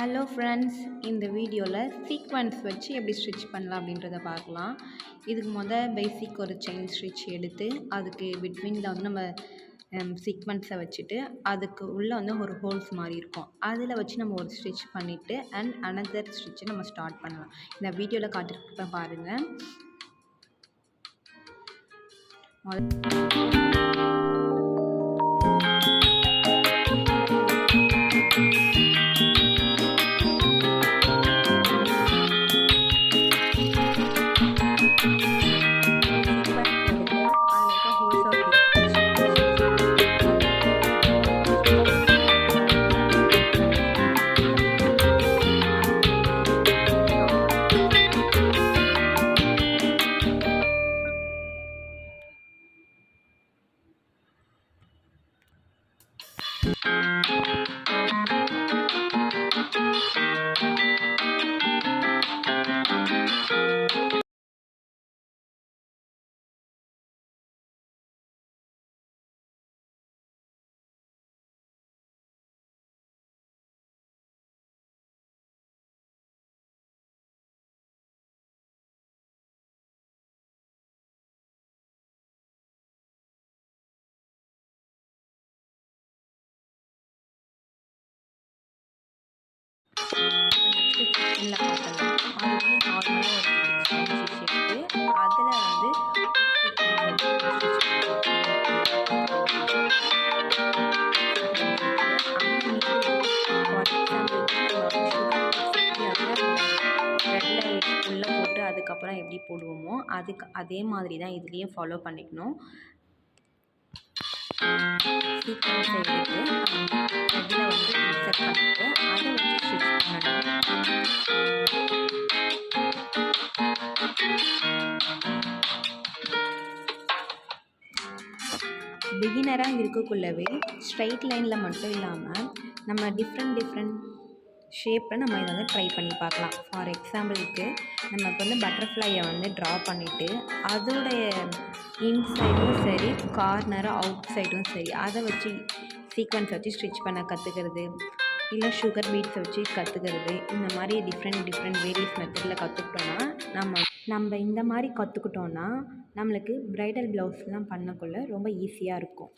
Hello friends, இந்த வீடியோவில் sequence வச்சு எப்படி ஸ்டிச் பண்ணலாம் அப்படின்றத பார்க்கலாம். இதுக்கு பேசிக் ஒரு செயின் ஸ்டிச் எடுத்து அதுக்கு பிட்வீனில் நம்ம சீக்வென்ஸை வச்சுட்டு அதுக்கு உள்ளே ஒரு ஹோல்ஸ் மாதிரி இருக்கும், அதில் வச்சு நம்ம ஒரு ஸ்டிச் பண்ணிவிட்டு அண்ட் அனதர் ஸ்டிச்சை நம்ம ஸ்டார்ட் பண்ணலாம். இந்த வீடியோவில் காட்டிருக்க பாருங்கள். செக்ஷனில் பார்க்கலாம். அதுக்கு நார்மலாக ஒரு ஸ்டிச் எடுத்து அதில் உள்ளே போட்டு அதுக்கப்புறம் எப்படி போடுவோமோ அதே மாதிரி தான் இதுலேயும் ஃபாலோ பண்ணிக்கணும். சீக்வென்ஸை எடுத்து அதில் இன்சர்ட் பண்ணிட்டு அதை வச்சு ஸ்டிச் பண்ணணும். பிகினராக இருக்கக்குள்ளவே ஸ்ட்ரைட் லைனில் மட்டும் இல்லாமல் நம்ம டிஃப்ரெண்ட் ஷேப்பை நம்ம இதை ட்ரை பண்ணி பார்க்கலாம். ஃபார் எக்ஸாம்பிளுக்கு நம்ம இப்போ பட்டர்ஃப்ளையை ட்ரா பண்ணிவிட்டு அதோடைய இன்சைடும் சரி கார்னரும் அவுட் சைடும் சரி அதை வச்சு சீக்வென்ஸ் வச்சு ஸ்டிச் பண்ண கற்றுக்கிறது, இல்லை சுகர் பீட்ஸை வச்சு கற்றுக்கிறது, இந்த மாதிரி டிஃப்ரெண்ட் வேரியஸ் மெத்தடில் கற்றுக்கிட்டோன்னா நம்ம இந்த மாதிரி கற்றுக்கிட்டோன்னா நம்மளுக்கு ப்ரைடல் ப்ளவுஸ்லாம் பண்ணக்குள்ள ரொம்ப ஈஸியாக இருக்கும்.